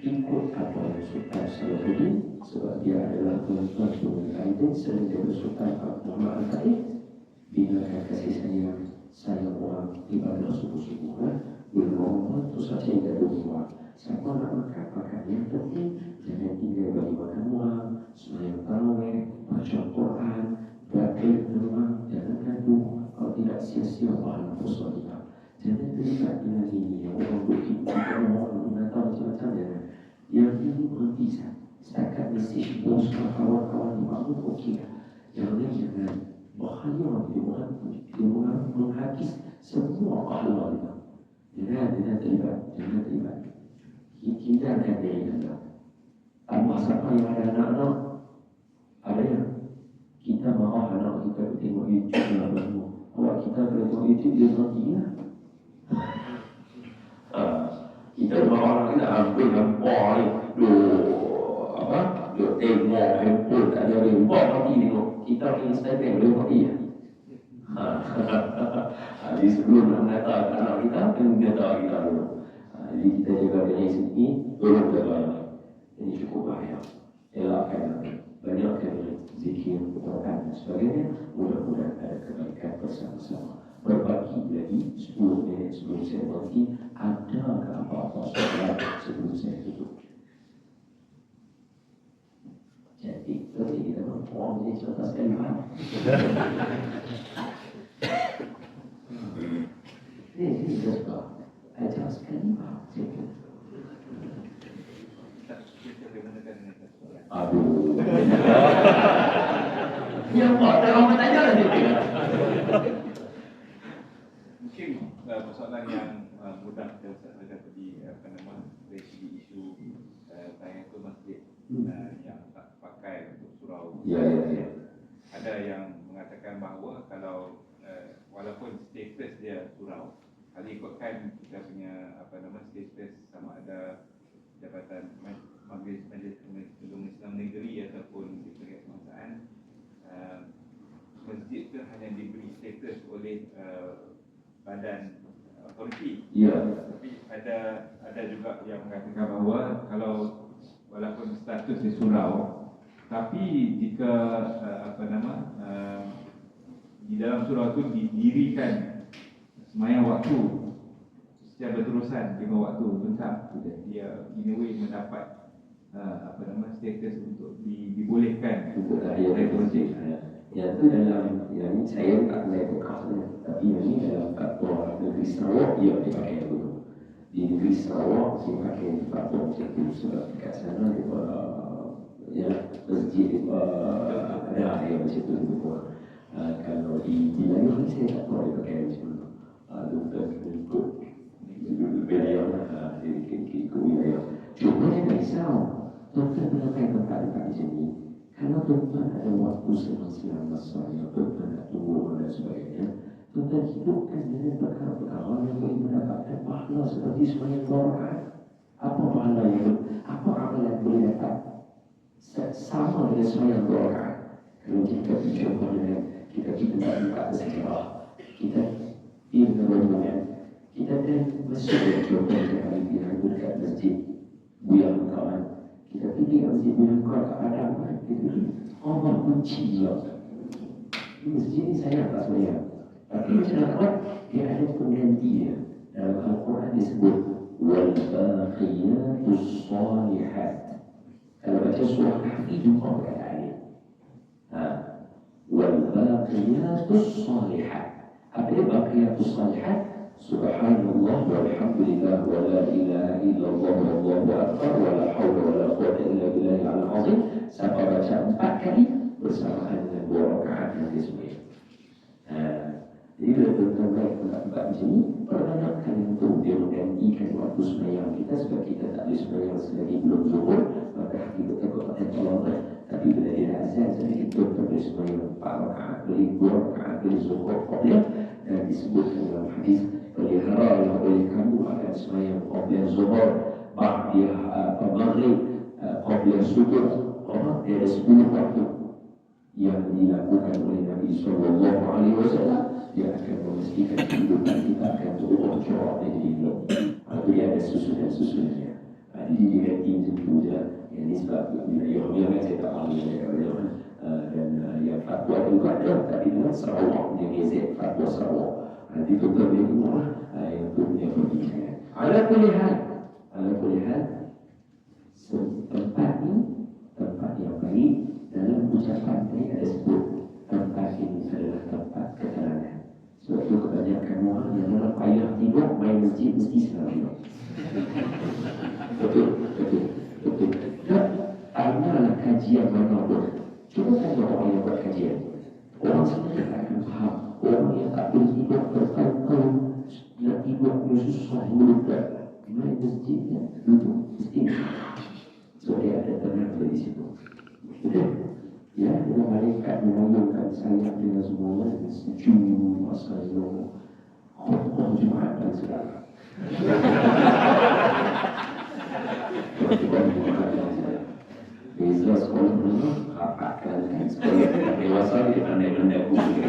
Ikut apa yang Sultan Salahuddin sebab dia adalah tuan-tuan Al-Qaeda sering dia bersultan Muhammad Al-Qaeda binakan kasih sayang orang ibadah subuh-subuh di Ramadan tu saja tidak dua. Siapa nak makan yang penting jangan tinggal bagi makan uang, sembahyang tarawih, baca Quran, berakil rumah, jangan gaduh. Kalau tidak sia-sia pahala bersolat. Jangan terlibat dengan ini yang orang berkita orang menatau macam-macam jangan. Yang ini berhenti setakat mesej bos kawan-kawan di bangun okey lah. Yang lain jangan bahaya dia menghakis semua pahala kita. Jangan terlibat. Hindarkan diri anda. Tambah siapa yang ada anak-anak, ada yang kita marah anak kita tengok YouTube lah semua. Awak kita kalau tengok YouTube dia mati lah. Kita marah kita hampir nampak ni duk tengok handphone tak ada rempah mati tengok. Kita ni Instagram boleh mati lah. Jadi sebelum nak mengata anak kita, kena mengata kita dulu. Jadi kita jaga dari sini, tolong jaga. Ini cukup bahaya. Elakkan, banyakkan zikir, Quran dan sebagainya. Mudah-mudahan ada kebaikan bersama-sama. Berbagi lagi 10 minit sebelum saya mati. Adakah apa-apa soalan sebelum saya tutup? Jadi, berarti kita orang jadi cerita sekali. Aduh. Ya Allah, ada orang bertanya lah dia. Mungkin persoalan yang mudah kita akan tadi dari segi isu tayatul masjid yang tak pakai untuk surau. Ya. Ada yang mengatakan bahawa kalau walaupun status dia surau, kalau ikutkan kita punya status sama ada Jabatan Majlis Ulama Islam Negeri ataupun Sekretariat Kebangsaan, masjid itu hanya diberi status oleh badan autoriti. Ya. Tapi ada juga yang mengatakan bahawa kalau walaupun status di surau, tapi jika di dalam surau itu didirikan sembahyang waktu secara berterusan 5 waktu lengkap, dia in a way mendapat status untuk dibolehkan Untuk tahiyat masjid. Ya, itu dalam yang ini saya tak boleh bekasnya, tapi yang ini dalam fatwa negeri Sarawak dia dipakai dulu. Di negeri Sarawak dia pakai fatwa macam itu sebab dekat sana dia masjid ada yang macam itu juga. Kalau di Melayu ni saya tak tahu dia pakai macam mana. Untuk wilayah ikut wilayah. Cuma yang risau, tuan-tuan menemukan tempat di sini. Kalau tuan-tuan ada waktu senang-senang masanya, tuan-tuan nak tunggu dan sebagainya, tuan-tuan hidupkan dengan perkara-perkara yang boleh mendapatkan pahala seperti sembahyang 2 rakaat. Apa pahala apa amalan yang boleh dapat sama dengan sembahyang 2 rakaat? Kalau kita contohnya kita tak buka sejarah, kita pergi dengan kita dan masuk ke contohnya kali dia dekat masjid Buyang kawan. Kita pergi ke masjid Buyang kawan kat Padang kan. Allah kunci lah. Masjid ni saya tak sembahyang. Tapi macam nak buat, dia ada pengganti dia. Dalam Al-Quran disebut wal-baqiyatus salihat. Kalau baca surah Kahfi jumpa perkataan ini. Wal-baqiyatus salihat. Apa dia baqiyatus salihat? Subhanallah walhamdulillah wa la ilaha illallah wallahu akbar wa la hawla wa la quwwata illa billahi al-azim. Siapa baca 4 kali bersamaan dengan 2 rakaat yang disebut. Jadi bila tuan-tuan baik tempat macam ni, perbanyakan untuk dia menggantikan waktu sembahyang kita sebab kita tak boleh sembahyang selagi belum zuhur, maka kita takut akan terlambat. Tapi bila dia dah azan, sedikit tuan-tuan boleh sembahyang 4 rakaat, boleh 2 rakaat, boleh zuhur qabliyah. Dan disebutkan dalam hadis, peliharalah oleh kamu akan sembahyang qabliyah zuhur, ba'diyah maghrib, qabliyah subuh. Dia ada 10 waktu yang dilakukan oleh Nabi SAW. Dia akan memastikan kehidupan kita akan turun corak dan jadi hidup. Dia ada susunan-susunannya. Jadi dia ganti macam tu je. Yang ni sebab wilayah kan saya tak faham wilayah. Dan yang fatwa juga ada. Tapi dengan Sarawak, dia gezet fatwa Sarawak. Nanti tuan-tuan boleh tengok yang tu punya perbincangan. Ala kulli hal, tempat ni tempat yang baik. Dalam ucapan ini ada sebut tempat ini adalah tempat keterangan. Sebab itu kebanyakan orang yang dalam payah tidur main masjid mesti senang tidur. Betul. Dan tanyalah kajian mana pun. Cuba tanya orang yang buat kajian. Orang sendiri akan faham. Orang yang tak boleh tidur bertahun-tahun nak tidur susah mulut main masjidnya duduk mesti. So dia ada tenang dari situ. Ya, bila malaikat mengambilkan sayap dengan semua dan setuju masa itu khutbah Jumaat dan segala. Khutbah Jumaat dan segala. Beza sekolah dulu, rapatkan kan sekolah dewasa dia pandai-pandai buku.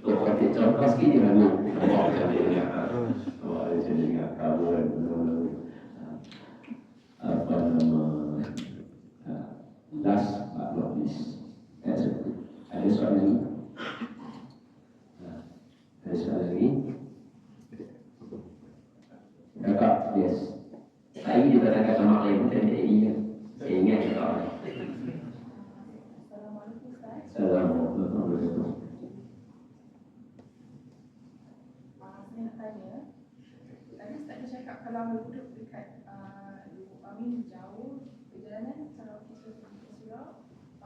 Untuk kata contoh sikit dia lalu. Allah jadi ingat. Allah jadi ingat kawan. Apa nama last but not least. Ada soalan lagi? Ada soalan lagi? Kakak, yes. Saya juga tak kata mak lain, dan saya ingat. Saya ingat kakak. Assalamualaikum Ustaz. Assalamualaikum warahmatullahi wabarakatuh. Saya nak tanya, tadi Ustaz cakap kalau duduk dekat jauh perjalanan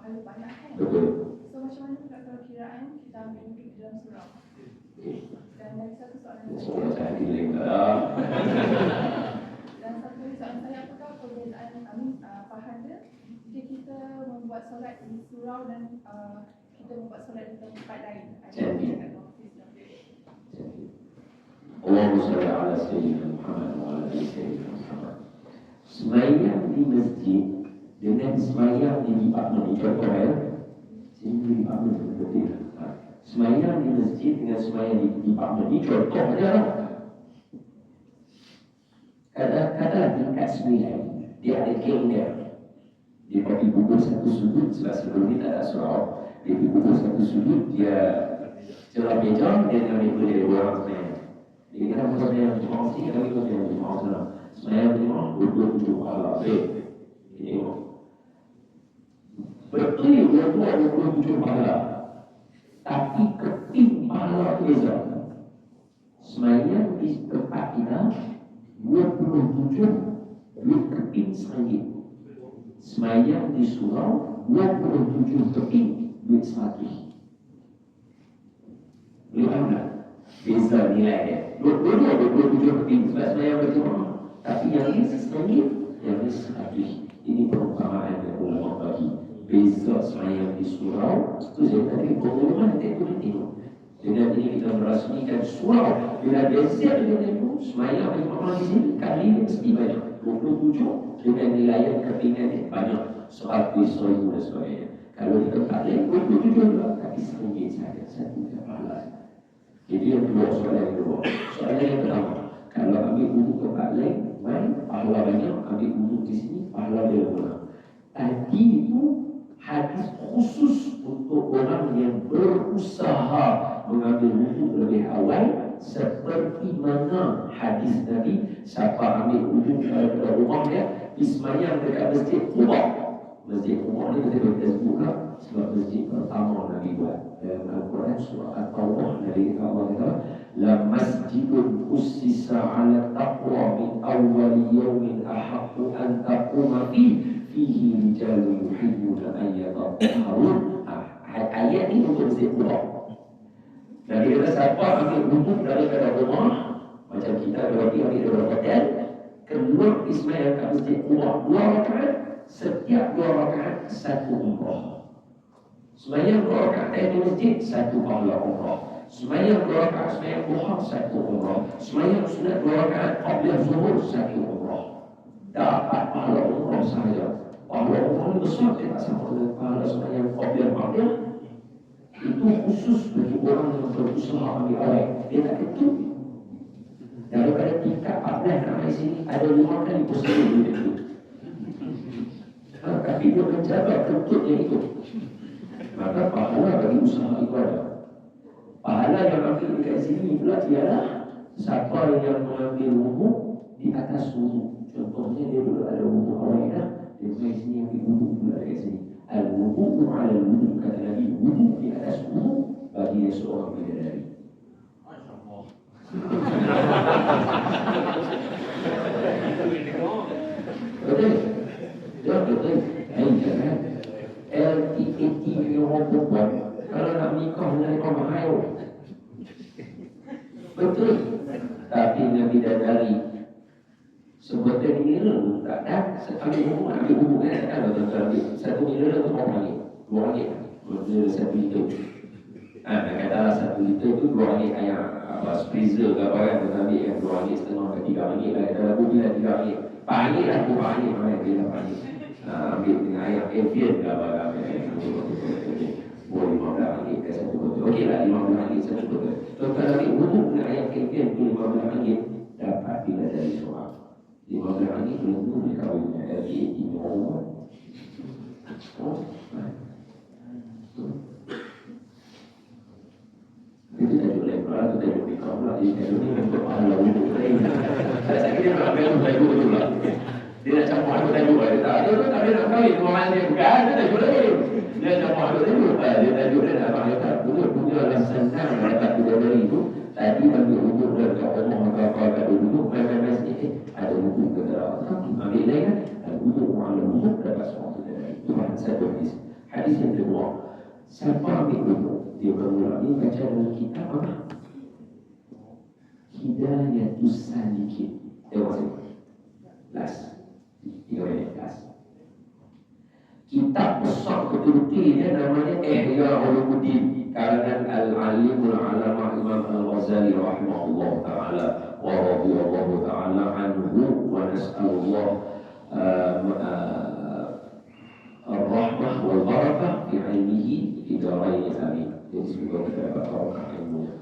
pahala banyak kan. Betul. So macam mana pula kalau kiraan kita ambil wuduk di dalam surau? Dan dari satu soalan Soalan saya pilih lah. dan satu lagi soalan saya, apakah perbezaan pahala jika kita membuat solat di surau dan kita membuat solat di tempat lain? Jadi. Allahumma salli ala Sayyidina Muhammad wa ala ali Sayyidina Muhammad. Semayang di masjid dengan semayang di departmen, contoh ya. Sini di departmen betul. Semayang di masjid dengan semayang di departmen ini contoh aja. Kadang-kadang tingkat 9 dia ada geng dia. Dia pergi bubur satu sudut sebelum ni tak ada surau. Dia pergi bubur satu sudut, dia celah beja, dia ambil dari orang semayang. Jadi kita masa semayang di Jemaah sini, kita semayang di Jemaah sana. Semayang di Jemaah, duduk pahala. Ini tengok. Betul dua-dua 27 pahala. Tapi keping pahala beza. Semayang di tempat kita 27 duit keping RM1. Semayang di surau 27 keping duit RM100. Boleh faham tak? Beza nilai dia. Dua-dua 27 keping sebab semayang berjemaah. Tapi yang ini RM1, yang ini RM100. Ini perumpamaan yang ulama bagi. Beza semayang di surau itu saya tadi pengumuman itu tengok. Dengan ini kita merasmikan surau. Bila beza dengan itu semayang berjemaah di sini kali ini mesti banyak 27 dengan nilai yang kepingan yang banyak 100,000 dan sebagainya. Kalau di tempat lain 27 juga tapi RM1 saja, satu pahala. Jadi yang kedua, soalan yang kedua. Soalan yang pertama, kalau ambil wuduk tempat lain, pahala banyak. Ambil wuduk di sini, pahala dia kurang. Tadi itu hadis khusus untuk orang yang berusaha mengambil wuduk lebih awal, seperti mana hadis Nabi, siapa ambil wuduk daripada rumah dia, ismayang dekat masjid Quba. Masjid Quba ni kita sebutlah sebab masjid pertama Nabi buat. Dalam Al-Quran surah At-Tawbah, Nabi Allah kata, la masjidun ussisa ala taqwa min awwal yawmin ahaqqu an taquma fihi rijalun yuhibbuna an yatatahharun. Ayat ini untuk masjid Quba. Nabi kata siapa ambil wuduk daripada rumah, macam kita berarti ambil daripada hotel, keluar ismayang kat masjid Quba 2 rakaat, setiap 2 rakaat 1 umrah. Semayang 2 rakaat di masjid, 1 pahala umrah. Semayang 2 rakaat semayang duha, 1 umrah. Semayang sunat 2 rakaat qabla zuhur, 1 umrah. Dapat pahala umrah sahaja. Pahala umrah ni besar, dia tak sama dengan pahala semayang qabla maghrib. Itu khusus bagi orang yang berusaha ambil awal. Dia tak ketut. Daripada tingkat 14 nak main sini, ada 5 kali positif dia ketut. Tapi dia menjaga ketut yang itu. Maka pahala bagi usaha ibadah. Pahala yang ambil dekat sini pula ialah siapa yang mengambil wuduk di atas wuduk. Contohnya dia dulu ada wuduk awal dah, dia main sini ambil wuduk pula dekat sini. Al-wudu'u ala al-wudu', kata Nabi, wuduk di atas wuduk bagi dia seorang bidadari. Masya-Allah. Betul? Betul. Jangan LTAT yang orang perempuan kalau nak nikah dengan kau mahal. Betul. Tapi Nabi bidadari sebutan mineral tak ada. Ambil hubungan tak ada. Satu mineral tu berapa ringgit? RM2. Betul, 1 liter. Katalah 1 liter tu RM2. Ayam apa freezer ke apa kan, kita ambil yang RM2.5 ke RM3 lah. Dalam bumi lah RM3. RM4 lah, RM4 dia dah RM4. Ambil dengan ayam avian ke apa lah. RM15 ke 1 botol. Okey lah, RM15 1 botol. So kalau ambil wuduk dengan ayam avian tu RM15, dapat bidadari seorang. RM15 belum boleh kahwin dengan LTAT ni orang. Itu tajuk lain pula, itu tajuk nikah pula. Jadi tajuk ni untuk pahala wuduk lain. Saya kira dia nak ambil tajuk betul lah. Dia nak campur aku tajuk lah. Dia tak boleh nak kahwin dengan orang dia. Bukan, dia tajuk lain. Dia campur aku tajuk. Dia tajuk dia nak abang kata, wuduk punya lah senang dapat bidadari itu. Tadi ambil wuduk dekat rumah apa-apa kat duduk, main-main masjid, ada wuduk ke dalam. Ambil lain kan, wuduk, orang wuduk dapat seorang bidadari. Itu bahan satu hadis. Hadis Siapa ambil dulu? Dia bermula ni baca dalam kitab apa? Hidayatus Salikin. Tengok. Last. 3 minit last. Kitab besar betul-betul dia namanya Ihya Ulumuddin karangan Al-Alimul Alamah Imam Al-Ghazali rahimahullah ta'ala wa radiyallahu ta'ala anhu wa nas'alullah ar-rahmah wal barakah fi ilmihi fi darain amin. Jadi semoga kita dapat barakah ilmunya.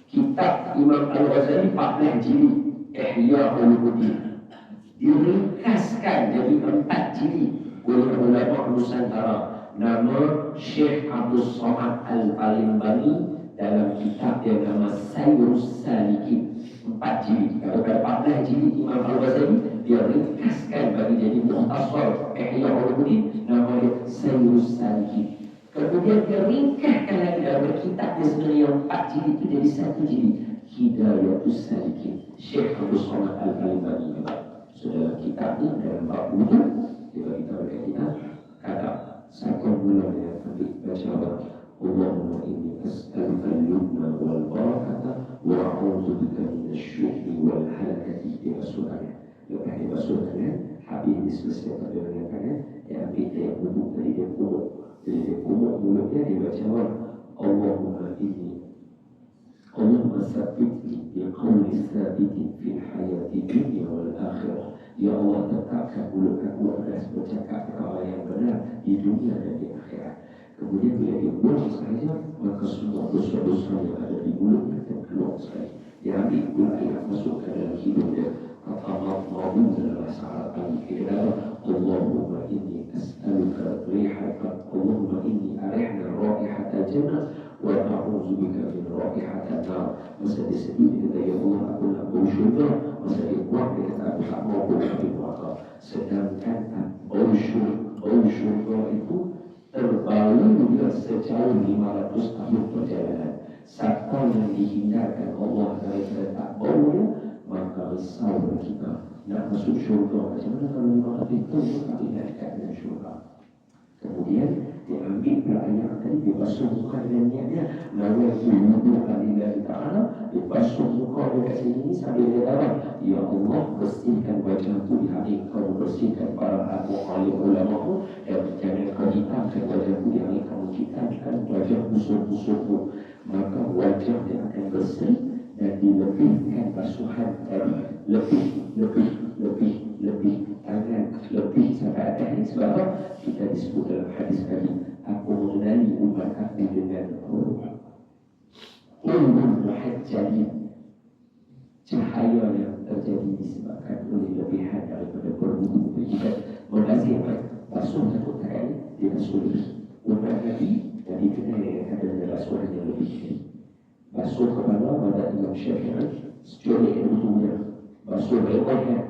Kitab Imam Al-Ghazali 14 jilid Ihya Ulumuddin diringkaskan jadi 4 jilid oleh ulama Nusantara. Nama Syekh Abdul Somad Al-Palimbani dalam kitab yang nama Sayrus Salikin 4 jilid. Kalau ada 14 jilid Imam Al-Ghazali dia ringkaskan bagi jadi mukhtasar Ihya Ulumuddin, nama dia Sayrus Salikin. Kemudian dia ringkaskan lagi dalam kitab dia sebenarnya yang 4 jilid itu jadi 1 jilid Hidayatus Salikin Syekh Abdul Somad Al-Palimbani. Sudah kitab ni dalam bab wudu dia bagi tahu dekat kita kata satu mula dia ambil baca Allahumma inni as'aluka al-yumna wal barakata wa a'udzu bika minasy-syuhri wal halakati. Dia basuhkan. Lepas dia basuhkan, habis dia selesai pada mengatakan dia ambil dia wudu tadi dia kumuk. Jadi dia kumuk mulutnya dia baca Allahumma sabbitni bi qawli sabitin fil hayati dunya wal akhirah. Ya Allah, tetapkan mulut aku atas bercakap perkara yang benar di dunia dan di akhirat. Kemudian bila dia buang sahaja, maka semua dosa-dosa yang ada di mulutnya akan keluar sekali. Dia ambil gula yang masuk ke dalam hidup dia. Kata Rabbu dalam bahasa Arab ini adalah Allahumma inni as'aluka rihata Allahumma inni arihna raihata jannah wa a'udzu bika min raihata nar. Masa dia sedih dia kata, ya Allah, aku nak bau syurga. Masa dia buang dia kata, aku tak mau bau api neraka. Sedangkan bau syurga itu terbau juga sejauh 500 tahun perjalanan. Siapa yang dihindarkan Allah daripada tak bau dia, maka risau kita nak masuk syurga. Macam mana kalau 500 tahun tak boleh dekat dengan syurga? Kemudian dia ambil ayat tadi, dia basuh muka dengan niatnya nawaitu wudu'a lillahi ta'ala. Dia basuh muka dia kat sini sambil dia darah, ya Allah, bersihkan wajahku di hari kau bersihkan para alim ulama, dan jangan kau hitamkan wajahku di hari kau hitamkan wajah musuh-musuhku. Maka wajah dia akan bersih dan dilebihkan basuhan tadi lebih tangan lebih sampai atas ini. Sebab apa? Kita disebut dalam hadis tadi, aku mengenali umat aku dengan ulun muhajjalin, cahaya yang terjadi disebabkan oleh lebihan daripada berwudu. Kita melazimkan basuh satu kali, dia basuh lebih. Umat Nabi yang dikenal dengan basuhan yang lebih. Basuh kepala pada Imam Syafi'i secuali wudunya, basuh lehernya.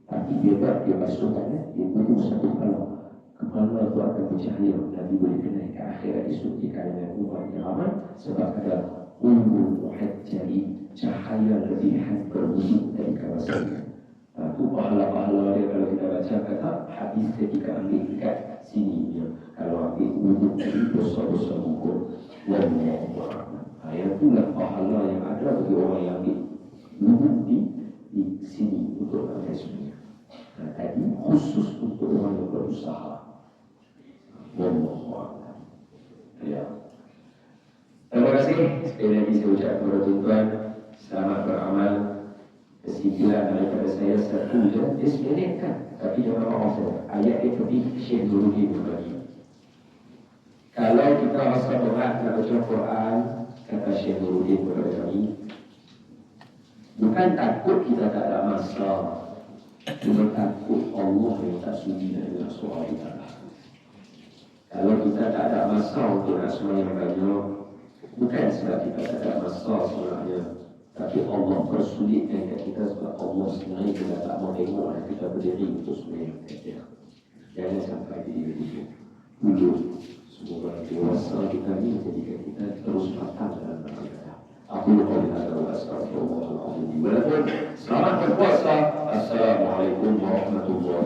Tapi dia basuh tangan, dia wudu satu kepala. Kepala itu akan bercahaya. Nabi boleh kenal ke akhirat esok di kalangan umat yang ramai sebab ada ulul muhajjali, cahaya lebihan berwudu dari kawasan. Itu pahala-pahala dia kalau kita baca kata hadis ketika ambil dekat sini dia. Kalau ambil wudu dari dosa-dosa hukum, wallahu a'lam. Yang itulah pahala yang ada bagi orang yang ambil wudu di sini untuk ambil semuanya. Tadi khusus untuk orang yang berusaha. Wallahu a'lam. Ya. Terima kasih. Sekali lagi saya ucapkan kepada tuan-tuan, selamat beramal. Kesimpulan daripada saya satu je, dia sebenarnya kan, tapi jangan orang saya. Ayat dia tadi Syekh Nuruddin berbagi. Kalau kita rasa berat nak baca Quran, kata Syekh Nuruddin kepada kami, bukan takut kita tak ada masalah, cuma takut Allah yang tak sudi dengan soal kita. Kalau kita tak ada masalah untuk nak semua yang banyak, bukan sebab kita tak ada masalah sebenarnya, tapi Allah persulitkan kat kita sebab Allah sebenarnya kita tak mau tengok dan kita berdiri untuk sebenarnya kita. Jangan sampai diri begitu. Dulu, semoga dewasa kita ni menjadikan kita terus matang dalam beribadah. Aku lupa ada astagfirullahaladzim. Walaupun selamat berpuasa. Assalamualaikum warahmatullahi wabarakatuh.